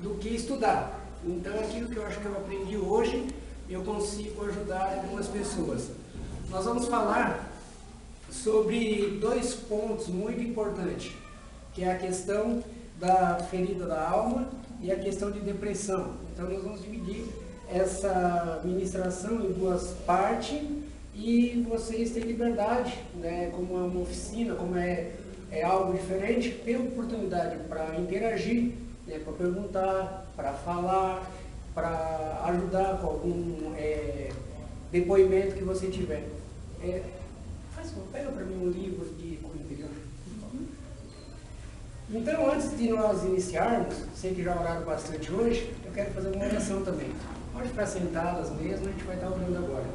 do que estudar. Então, aquilo que eu acho que eu aprendi hoje, eu consigo ajudar algumas pessoas. Nós vamos falar sobre 2 pontos muito importantes, que é a questão da ferida da alma e a questão de depressão. Então, nós vamos dividir essa ministração em 2 partes e vocês têm liberdade, né, como é uma oficina, como é algo diferente, tem oportunidade para interagir, né, para perguntar, para falar, para ajudar com algum depoimento que você tiver. Pega para mim um livro de cor interior. Então, antes de nós iniciarmos, sei que já oraram bastante hoje, eu quero fazer uma oração também. Pode ficar sentadas mesmo, a gente vai estar orando agora.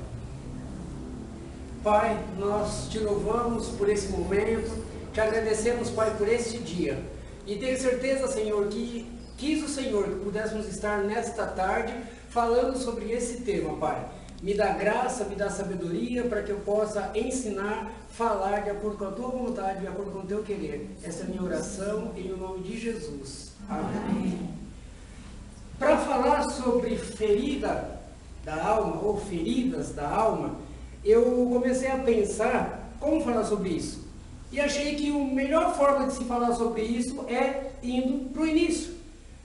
Pai, nós te louvamos por esse momento, te agradecemos, Pai, por este dia. E tenho certeza, Senhor, que quis o Senhor que pudéssemos estar nesta tarde falando sobre esse tema, Pai. Me dá graça, me dá sabedoria para que eu possa ensinar, falar de acordo com a tua vontade, de acordo com o teu querer. Essa é a minha oração em nome de Jesus. Amém. Para falar sobre ferida da alma, ou feridas da alma, eu comecei a pensar como falar sobre isso. E achei que a melhor forma de se falar sobre isso é indo para o início.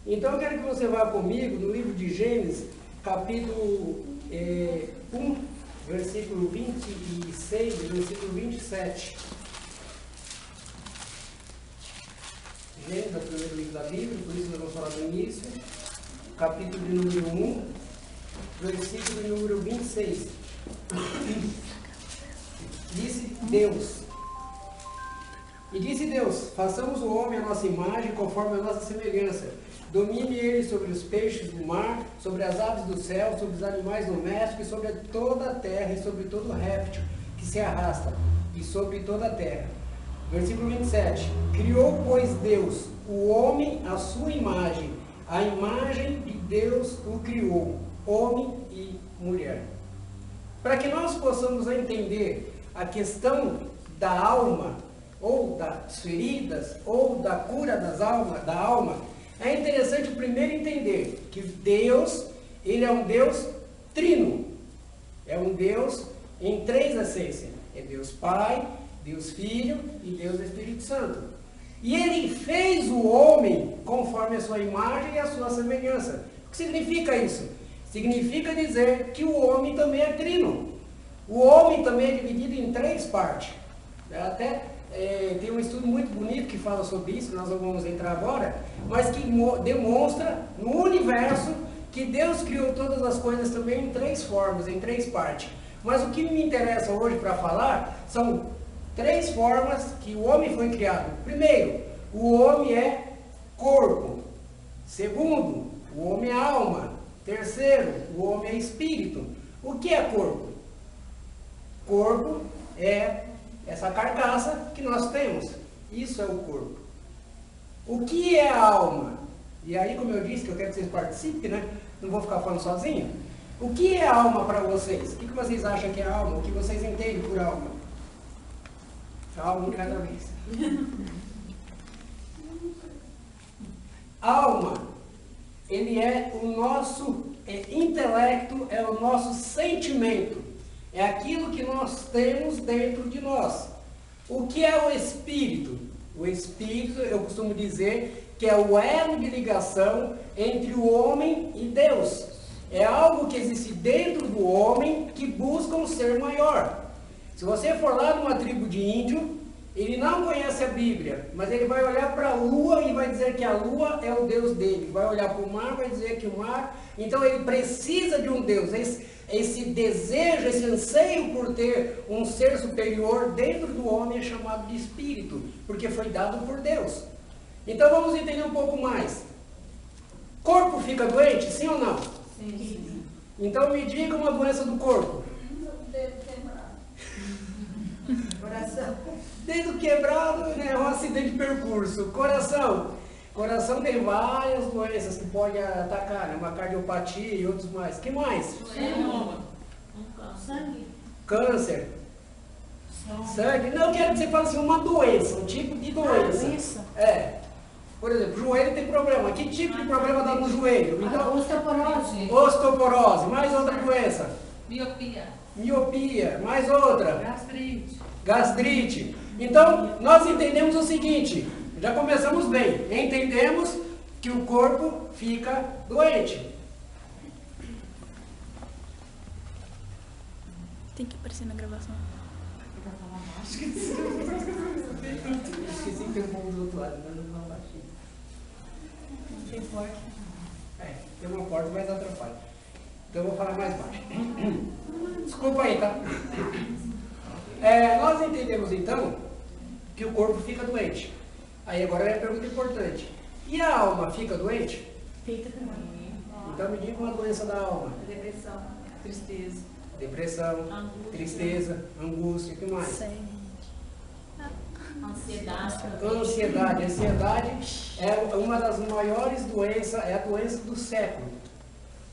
Então eu quero que você vá comigo no livro de Gênesis, capítulo 1, versículo 26, versículo 27. Gênesis é o primeiro livro da Bíblia, por isso nós vamos falar no início. Capítulo de número 1, versículo de número 26. Disse Deus. E disse Deus, façamos o homem à nossa imagem, conforme a nossa semelhança. Domine ele sobre os peixes do mar, sobre as aves do céu, sobre os animais domésticos, sobre toda a terra e sobre todo réptil que se arrasta, e sobre toda a terra. Versículo 27. Criou, pois, Deus o homem à sua imagem, a imagem de Deus o criou, homem e mulher. Para que nós possamos entender a questão da alma, ou das feridas, ou da cura da alma, é interessante primeiro entender que Deus, ele é um Deus trino. É um Deus em 3 essências. É Deus Pai, Deus Filho e Deus Espírito Santo. E ele fez o homem conforme a sua imagem e a sua semelhança. O que significa isso? Significa dizer que o homem também é trino. O homem também é dividido em 3 partes. Até tem um estudo muito bonito que fala sobre isso, nós não vamos entrar agora, mas que demonstra no universo que Deus criou todas as coisas também em 3 formas, em 3 partes. Mas o que me interessa hoje para falar são 3 formas que o homem foi criado. Primeiro, o homem é corpo. Segundo, o homem é alma. Terceiro, o homem é espírito. O que é corpo? Corpo é essa carcaça que nós temos. Isso é o corpo. O que é a alma? E aí, como eu disse, que eu quero que vocês participem, né? Não vou ficar falando sozinho. O que é a alma para vocês? O que vocês acham que é a alma? O que vocês entendem por alma? Alma de cada vez. Alma, ele é o nosso intelecto, é o nosso sentimento. É aquilo que nós temos dentro de nós. O que é o espírito? O espírito, eu costumo dizer, que é o elo de ligação entre o homem e Deus. É algo que existe dentro do homem que busca um ser maior. Se você for lá numa tribo de índio, ele não conhece a Bíblia, mas ele vai olhar para a lua e vai dizer que a lua é o Deus dele. Vai olhar para o mar e vai dizer que o mar... Então ele precisa de um Deus. Esse desejo, esse anseio por ter um ser superior dentro do homem é chamado de espírito, porque foi dado por Deus. Então vamos entender um pouco mais. Corpo fica doente, sim ou não? Sim. Então me diga uma doença do corpo. Dedo quebrado. Coração. Dedo quebrado, né, é um acidente de percurso. Coração. Coração tem várias doenças que podem atacar, né? Uma cardiopatia e outros mais. Que mais? Sangue. Câncer. Sangue. Não, eu quero que você fale assim, uma doença, um tipo de doença. Doença. É. Por exemplo, o joelho tem problema. Que tipo de problema dá no joelho? Então, Osteoporose. osteoporose. Mais outra doença. Miopia. Miopia. Mais outra. Gastrite. Gastrite. Então, nós entendemos o seguinte. Já começamos bem. Entendemos que o corpo fica doente. Tem que aparecer na gravação. Esqueci que tem um pouco do outro lado, mas não baixinho. Tem porta. Tem uma porta, mas atrapalha. Então eu vou falar mais baixo. Desculpa aí, tá? Nós entendemos então que o corpo fica doente. Aí agora é a pergunta importante. E a alma fica doente? Fica também. Então me diga uma doença da alma. Depressão. Tristeza. Depressão, Angústia. Tristeza, angústia, o que mais? Ansiedade. Ansiedade. Ansiedade é uma das maiores doenças, é a doença do século.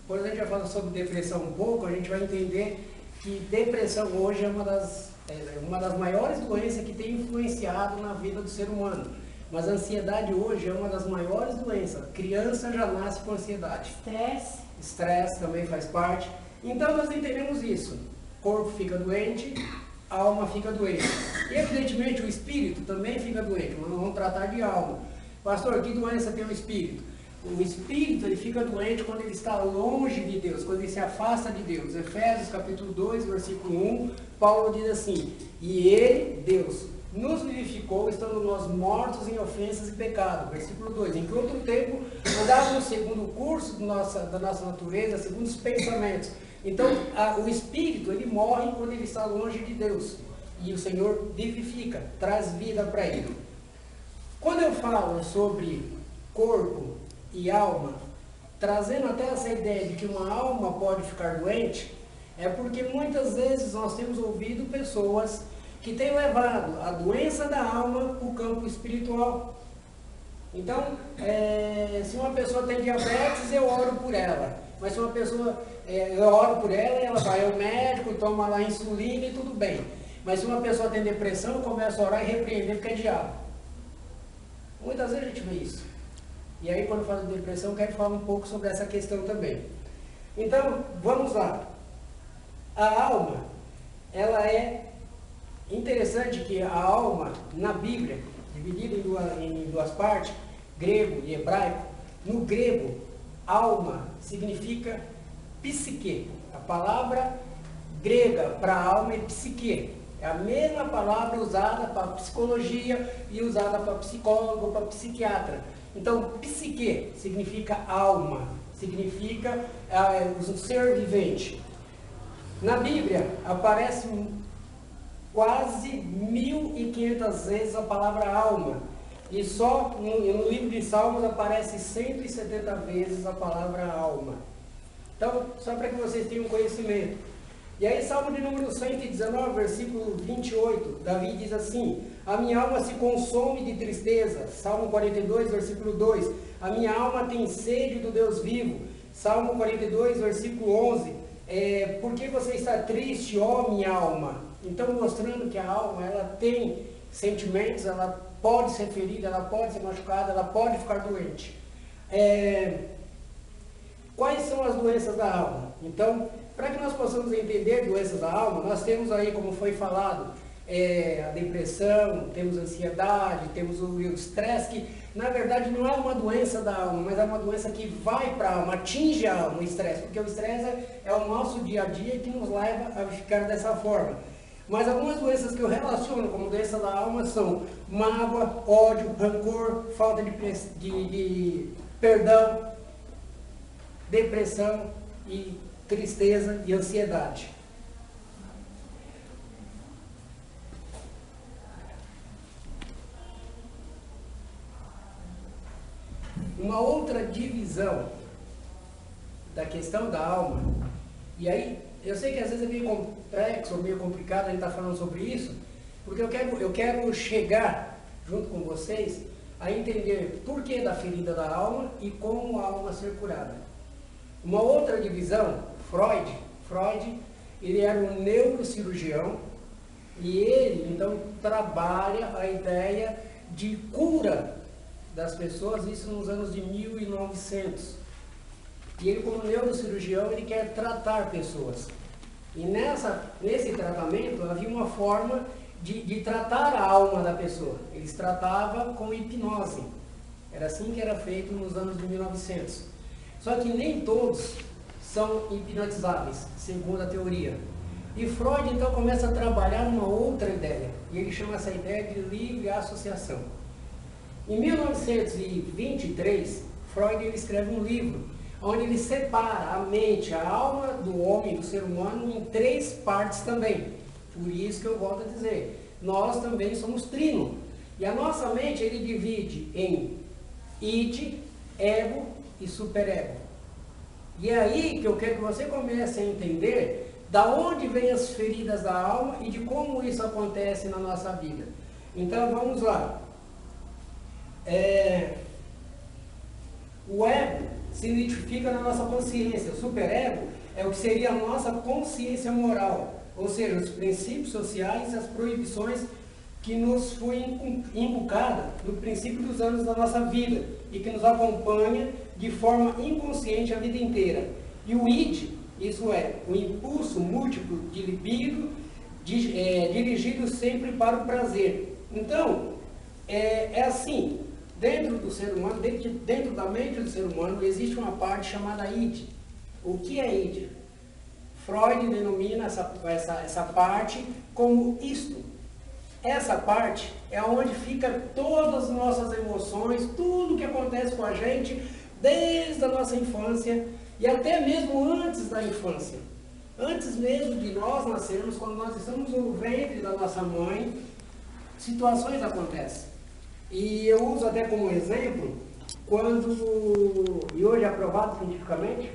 Quando a gente vai falar sobre depressão um pouco, a gente vai entender que depressão hoje é uma das maiores doenças que tem influenciado na vida do ser humano. Mas a ansiedade hoje é uma das maiores doenças. A criança já nasce com ansiedade. Estresse. Estresse também faz parte. Então nós entendemos isso. O corpo fica doente, a alma fica doente. E evidentemente o espírito também fica doente. Mas nós vamos tratar de alma. Pastor, que doença tem o espírito? O espírito ele fica doente quando ele está longe de Deus, quando ele se afasta de Deus. Efésios capítulo 2, versículo 1, Paulo diz assim: e ele, Deus, nos vivificou, estando nós mortos em ofensas e pecado. Versículo 2, em que outro tempo andávamos segundo o curso da nossa natureza, segundo os pensamentos. Então, o espírito, ele morre quando ele está longe de Deus. E o Senhor vivifica, traz vida para ele. Quando eu falo sobre corpo e alma, trazendo até essa ideia de que uma alma pode ficar doente, é porque muitas vezes nós temos ouvido pessoas que têm levado a doença da alma para o campo espiritual. Então, se uma pessoa tem diabetes, eu oro por ela. Mas se uma pessoa, eu oro por ela, ela vai ao médico, toma lá insulina e tudo bem. Mas se uma pessoa tem depressão, eu começo a orar e repreender porque é diabo. Muitas vezes a gente vê isso. E aí, quando eu falo de depressão, eu quero falar um pouco sobre essa questão também. Então, vamos lá. A alma, ela é interessante que a alma, na Bíblia, dividida em duas partes, grego e hebraico. No grego, alma significa psique. A palavra grega para alma é psique. É a mesma palavra usada para psicologia e usada para psicólogo ou para psiquiatra. Então, psique significa alma, significa um ser vivente. Na Bíblia aparece quase 1.500 vezes a palavra alma. E só no livro de Salmos aparece 170 vezes a palavra alma. Então, só para que vocês tenham conhecimento. E aí, Salmo de número 119, versículo 28, Davi diz assim: a minha alma se consome de tristeza. Salmo 42, versículo 2, a minha alma tem sede do Deus vivo. Salmo 42, versículo 11, por que você está triste, ó minha alma? Então, mostrando que a alma, ela tem sentimentos, ela pode ser ferida, ela pode ser machucada, ela pode ficar doente. Quais são as doenças da alma? Então, para que nós possamos entender doenças da alma, nós temos aí, como foi falado, a depressão, temos a ansiedade, temos o estresse, que na verdade não é uma doença da alma, mas é uma doença que vai para a alma, atinge a alma, o estresse, porque o estresse é o nosso dia a dia que nos leva a ficar dessa forma. Mas algumas doenças que eu relaciono como doença da alma são mágoa, ódio, rancor, falta de perdão, depressão e tristeza e ansiedade. Uma outra divisão da questão da alma, e aí eu sei que às vezes é meio complexo ou meio complicado a gente estar falando sobre isso, porque eu quero chegar junto com vocês a entender por que da ferida da alma e como a alma ser curada. Uma outra divisão, Freud, ele era um neurocirurgião e ele então trabalha a ideia de cura das pessoas, isso nos anos de 1900. E ele, como neurocirurgião, ele quer tratar pessoas. E nesse tratamento havia uma forma de tratar a alma da pessoa. Eles tratavam com hipnose. Era assim que era feito nos anos de 1900. Só que nem todos são hipnotizáveis, segundo a teoria. E Freud então começa a trabalhar uma outra ideia. E ele chama essa ideia de livre associação. Em 1923, Freud ele escreve um livro onde ele separa a mente, a alma do homem, do ser humano, em 3 partes também. Por isso que eu volto a dizer, nós também somos trino. E a nossa mente ele divide em id, ego e superego. E é aí que eu quero que você comece a entender da onde vêm as feridas da alma e de como isso acontece na nossa vida. Então vamos lá. O ego se identifica na nossa consciência. O superego é o que seria a nossa consciência moral, ou seja, os princípios sociais e as proibições que nos foi inculcada no princípio dos anos da nossa vida e que nos acompanha de forma inconsciente a vida inteira. E o id, isso é, o impulso múltiplo de libido, dirigido sempre para o prazer. Então, é assim, dentro do ser humano, dentro da mente do ser humano, existe uma parte chamada id. O que é id? Freud denomina essa parte como isto. Essa parte é onde fica todas as nossas emoções, tudo que acontece com a gente, desde a nossa infância e até mesmo antes da infância. Antes mesmo de nós nascermos, quando nós estamos no ventre da nossa mãe, situações acontecem. E eu uso até como exemplo, e hoje é aprovado cientificamente,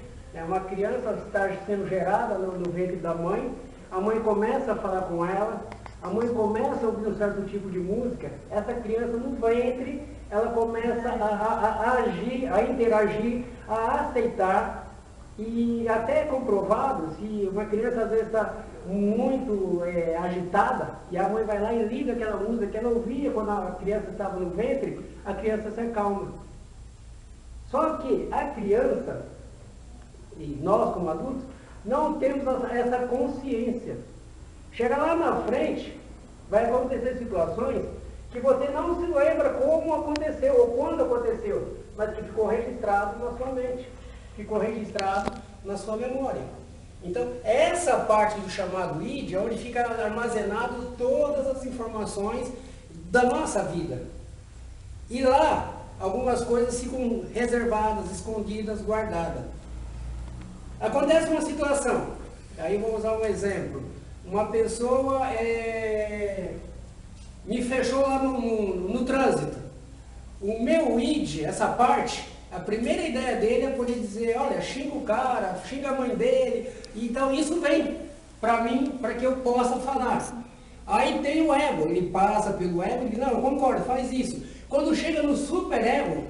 uma criança está sendo gerada no ventre da mãe, a mãe começa a falar com ela, a mãe começa a ouvir um certo tipo de música, essa criança no ventre, ela começa a agir, a interagir, a aceitar, e até é comprovado, se uma criança às vezes está muito agitada, e a mãe vai lá e liga aquela música que ela ouvia quando a criança estava no ventre, a criança se acalma. Só que a criança, e nós como adultos, não temos essa consciência. Chega lá na frente, vai acontecer situações que você não se lembra como aconteceu ou quando aconteceu, mas que ficou registrado na sua mente, ficou registrado na sua memória. Então, essa parte do chamado id é onde fica armazenado todas as informações da nossa vida. E lá, algumas coisas ficam reservadas, escondidas, guardadas. Acontece uma situação, aí vou usar um exemplo. Uma pessoa me fechou lá no trânsito. O meu id, essa parte, a primeira ideia dele é poder dizer, olha, xinga o cara, xinga a mãe dele. Então isso vem para mim, para que eu possa falar. Aí tem o ego, ele passa pelo ego e diz, não, eu concordo, faz isso. Quando chega no superego,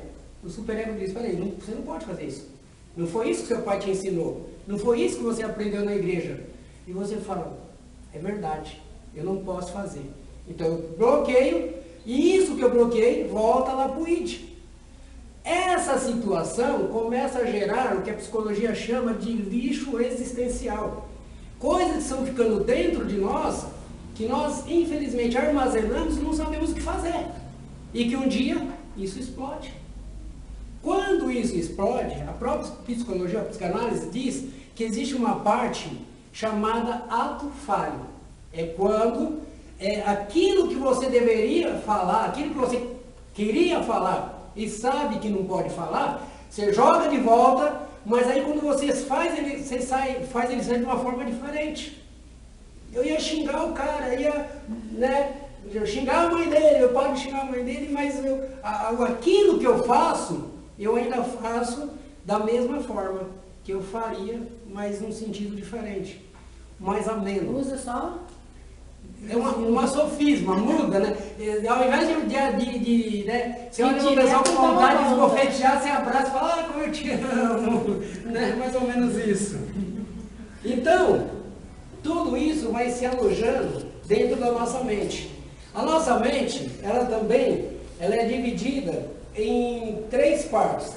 o superego diz, peraí, você não pode fazer isso. Não foi isso que seu pai te ensinou. Não foi isso que você aprendeu na igreja. E você fala, é verdade, eu não posso fazer. Então eu bloqueio, e isso que eu bloqueei volta lá para o id. Essa situação começa a gerar o que a psicologia chama de lixo existencial. Coisas que estão ficando dentro de nós, que nós infelizmente armazenamos e não sabemos o que fazer. E que um dia isso explode. Quando isso explode, a própria psicologia, a psicanálise diz que existe uma parte chamada ato falho. É quando aquilo que você deveria falar, aquilo que você queria falar e sabe que não pode falar, você joga de volta, mas aí quando você faz ele sair de uma forma diferente. Eu ia xingar o cara, eu xingar a mãe dele, eu posso xingar a mãe dele, mas aquilo que eu faço, eu ainda faço da mesma forma que eu faria, mas num sentido diferente, mais ameno. Usa só? É uma sofisma, muda, né? Ao invés de você olha uma pessoa com vontade de esbofetear, você abraça e fala, como eu te amo, né? Mais ou menos isso. Então, tudo isso vai se alojando dentro da nossa mente. A nossa mente, ela é dividida em 3 partes,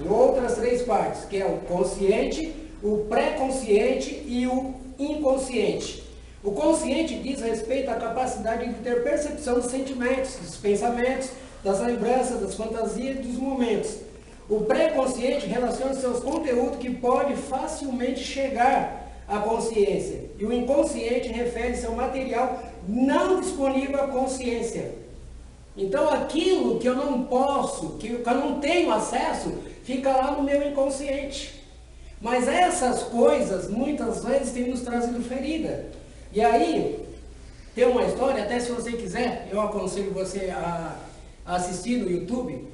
em outras 3 partes, que é o consciente, o pré-consciente e o inconsciente. O consciente diz respeito à capacidade de ter percepção dos sentimentos, dos pensamentos, das lembranças, das fantasias e dos momentos. O pré-consciente relaciona seus conteúdos que pode facilmente chegar à consciência. E o inconsciente refere-se ao material não disponível à consciência. Então aquilo que eu não posso, que eu não tenho acesso, fica lá no meu inconsciente. Mas essas coisas muitas vezes têm nos trazido ferida. E aí, tem uma história, até se você quiser, eu aconselho você a assistir no YouTube.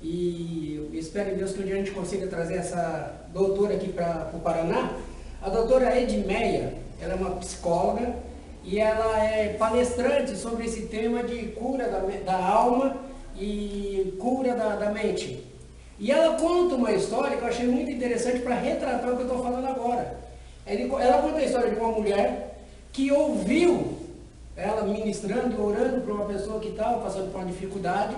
E espero em Deus que um dia a gente consiga trazer essa doutora aqui para o Paraná. A doutora Edmeia, ela é uma psicóloga e ela é palestrante sobre esse tema de cura da alma e cura da mente. E ela conta uma história que eu achei muito interessante para retratar o que eu estou falando agora. Ela conta a história de uma mulher que ouviu ela ministrando, orando para uma pessoa que estava passando por uma dificuldade.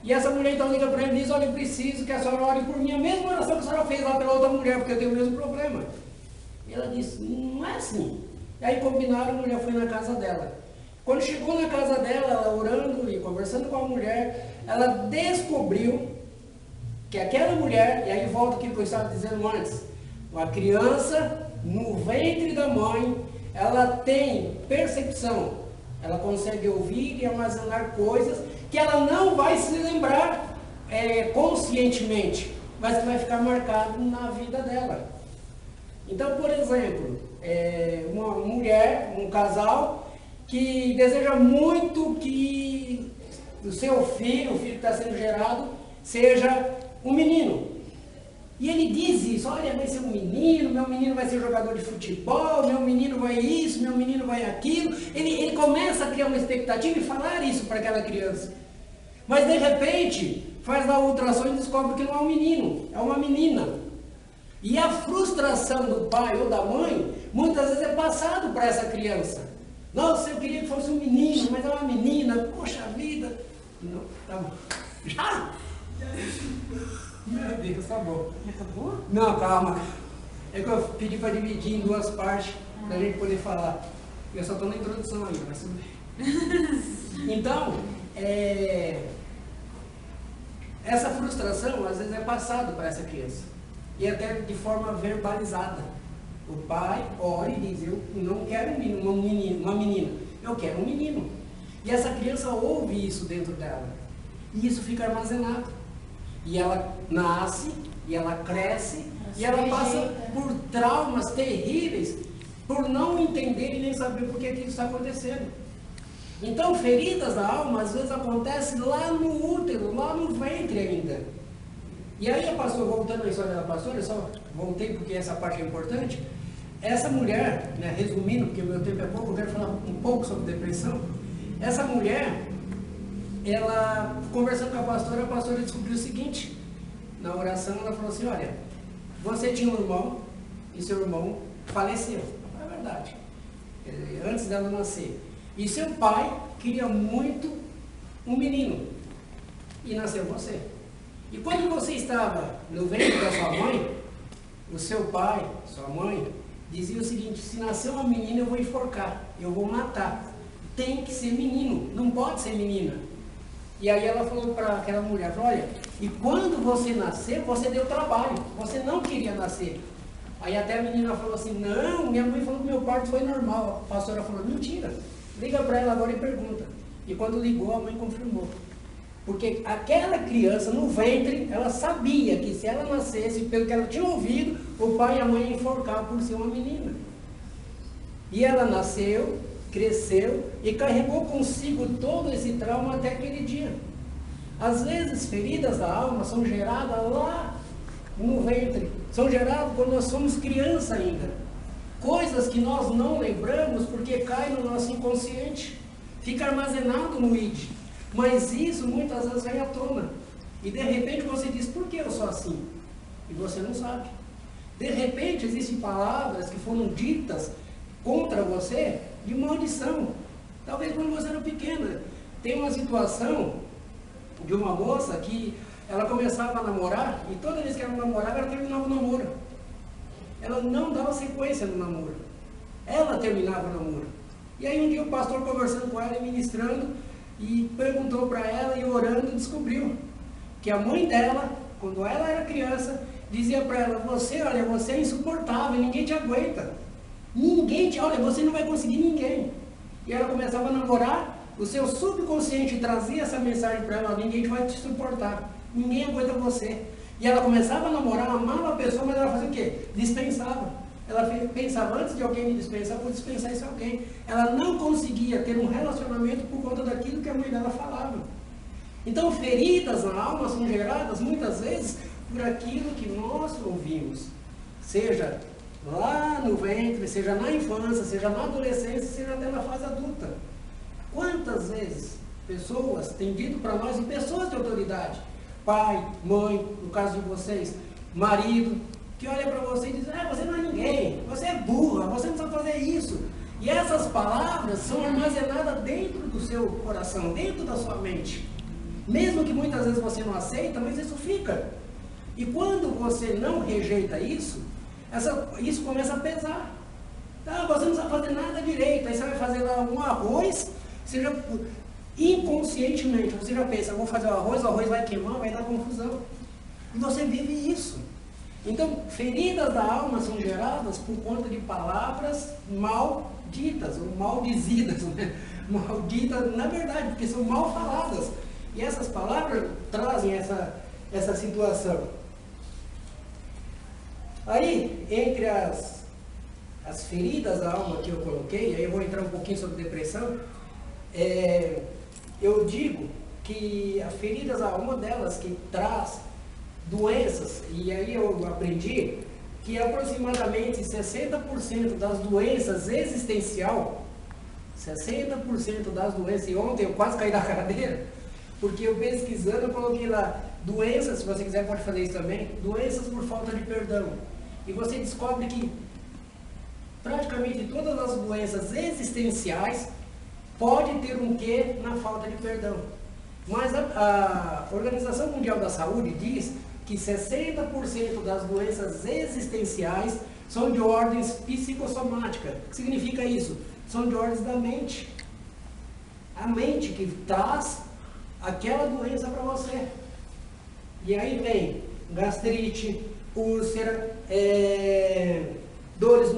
E essa mulher então liga para ele e diz: olha, eu preciso que a senhora ore por mim, a mesma oração que a senhora fez lá pela outra mulher, porque eu tenho o mesmo problema. E ela disse: não é assim. E aí combinaram, a mulher foi na casa dela. Quando chegou na casa dela, ela orando e conversando com a mulher, ela descobriu que aquela mulher, e aí volta aquilo que eu estava dizendo antes, uma criança no ventre da mãe, ela tem percepção, ela consegue ouvir e armazenar coisas que ela não vai se lembrar conscientemente, mas que vai ficar marcado na vida dela. Então, por exemplo, uma mulher, um casal, que deseja muito que o seu filho, o filho que está sendo gerado, seja um menino. E ele diz isso: olha, vai ser um menino, meu menino vai ser jogador de futebol, meu menino vai isso, meu menino vai aquilo. Ele começa a criar uma expectativa e falar isso para aquela criança. Mas de repente, faz lá a ultrassom e descobre que não é um menino, é uma menina. E a frustração do pai ou da mãe, muitas vezes é passado para essa criança. Nossa, eu queria que fosse um menino, mas é uma menina, poxa vida. Não, tá bom. Já? Meu Deus, tá bom. Acabou? Não, calma. É que eu pedi para dividir em 2 partes, para a gente poder falar. Eu só estou na introdução ainda, mas tudo bem. Então, essa frustração às vezes é passada para essa criança. E até de forma verbalizada. O pai ora e diz: eu não quero um menino, uma menina, eu quero um menino. E essa criança ouve isso dentro dela. E isso fica armazenado. E ela nasce, e ela cresce, e ela passa por traumas terríveis, por não entender e nem saber por que aquilo está acontecendo. Então, feridas da alma, às vezes acontecem lá no útero, lá no ventre ainda. E aí a pastora, voltando à história da pastora, eu só voltei porque essa parte é importante. Essa mulher, né, resumindo, porque o meu tempo é pouco, eu quero falar um pouco sobre depressão. Essa mulher, ela, conversando com a pastora descobriu o seguinte: na oração ela falou assim: olha, você tinha um irmão e seu irmão faleceu. É verdade, antes dela nascer. E seu pai queria muito um menino e nasceu você. E quando você estava no ventre da sua mãe, o seu pai, sua mãe, dizia o seguinte: se nascer uma menina eu vou enforcar, eu vou matar. Tem que ser menino, não pode ser menina. E aí ela falou para aquela mulher, falou: olha, e quando você nasceu, você deu trabalho, você não queria nascer. Aí até a menina falou assim: não, minha mãe falou que meu parto foi normal. A pastora falou: mentira, liga para ela agora e pergunta. E quando ligou, a mãe confirmou. Porque aquela criança no ventre, ela sabia que se ela nascesse, pelo que ela tinha ouvido, o pai e a mãe iam enforcar por ser uma menina. E ela nasceu, cresceu e carregou consigo todo esse trauma até aquele dia. Às vezes, feridas da alma são geradas lá no ventre, são geradas quando nós somos criança ainda. Coisas que nós não lembramos porque cai no nosso inconsciente, fica armazenado no id. Mas isso muitas vezes vem à tona. E de repente você diz: por que eu sou assim? E você não sabe. De repente existem palavras que foram ditas contra você de maldição. Talvez quando você era pequena. Tem uma situação, de uma moça que ela começava a namorar e toda vez que ela namorava, ela terminava o namoro. Ela não dava sequência no namoro. Ela terminava o namoro. E aí um dia o pastor conversando com ela e ministrando e perguntou para ela e orando descobriu que a mãe dela, quando ela era criança, dizia para ela, você é insuportável, ninguém te aguenta. Olha, você não vai conseguir ninguém. E ela começava a namorar, o seu subconsciente trazia essa mensagem para ela, ninguém vai te suportar, ninguém aguenta você. E ela começava a namorar, amava a pessoa, mas ela fazia o quê? Dispensava. Ela pensava, antes de alguém me dispensar, vou dispensar esse alguém. Ela não conseguia ter um relacionamento por conta daquilo que a mãe dela falava. Então, feridas na alma são geradas, muitas vezes, por aquilo que nós ouvimos. Seja lá no ventre, seja na infância, seja na adolescência, seja até na fase adulta. Quantas vezes pessoas têm dito para nós, e pessoas de autoridade, pai, mãe, no caso de vocês, marido, que olha para você e diz, você não é ninguém, você é burra, você não sabe fazer isso. E essas palavras são armazenadas dentro do seu coração, dentro da sua mente. Mesmo que muitas vezes você não aceita, mas isso fica. E quando você não rejeita isso, isso começa a pesar. Você não sabe fazer nada direito, aí você vai fazer lá um arroz, você já, inconscientemente, você já pensa, vou fazer o arroz vai queimar, vai dar confusão. E você vive isso. Então, feridas da alma são geradas por conta de palavras malditas, ou maldizidas, né? Malditas, na verdade, porque são mal faladas. E essas palavras trazem essa situação. Aí, entre as feridas da alma que eu coloquei, aí eu vou entrar um pouquinho sobre depressão, eu digo que as feridas da alma, uma delas que traz doenças, e aí eu aprendi que aproximadamente 60% das doenças existenciais, 60% das doenças, e ontem eu quase caí da cadeira, porque eu pesquisando, eu coloquei lá, doenças, se você quiser pode fazer isso também, doenças por falta de perdão. E você descobre que praticamente todas as doenças existenciais podem ter um quê na falta de perdão. Mas a Organização Mundial da Saúde diz que 60% das doenças existenciais são de ordens psicossomáticas. O que significa isso? São de ordens da mente. A mente que traz aquela doença para você. E aí vem gastrite, úlcera, dores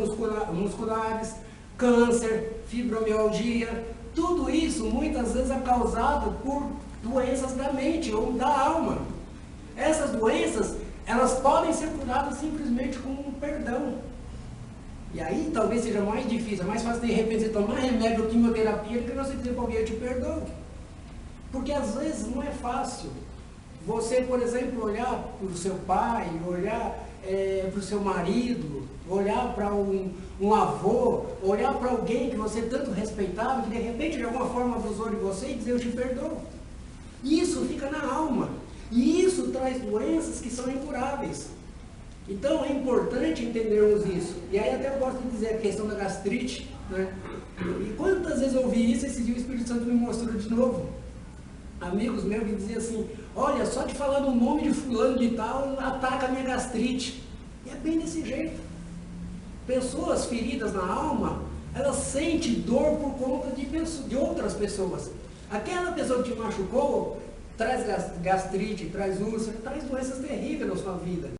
musculares, câncer, fibromialgia. Tudo isso muitas vezes é causado por doenças da mente ou da alma. Essas doenças, elas podem ser curadas simplesmente com um perdão. E aí talvez seja mais difícil, é mais fácil de repente você tomar remédio ou quimioterapia do que você dizer para alguém, eu te perdoo. Porque às vezes não é fácil. Você, por exemplo, olhar para o seu pai, olhar para o seu marido, olhar para um avô, olhar para alguém que você tanto respeitava, que de repente de alguma forma abusou de você e dizer eu te perdoo. Isso fica na alma. E isso traz doenças que são incuráveis. Então é importante entendermos isso. E aí até eu gosto de dizer a questão da gastrite, né? E quantas vezes eu ouvi isso, esse dia o Espírito Santo me mostrou de novo. Amigos meus que diziam assim, olha, só de falar o nome de fulano de tal, ataca a minha gastrite. E é bem desse jeito. Pessoas feridas na alma, elas sentem dor por conta de outras pessoas. Aquela pessoa que te machucou, traz gastrite, traz úlcera, traz doenças terríveis na sua vida.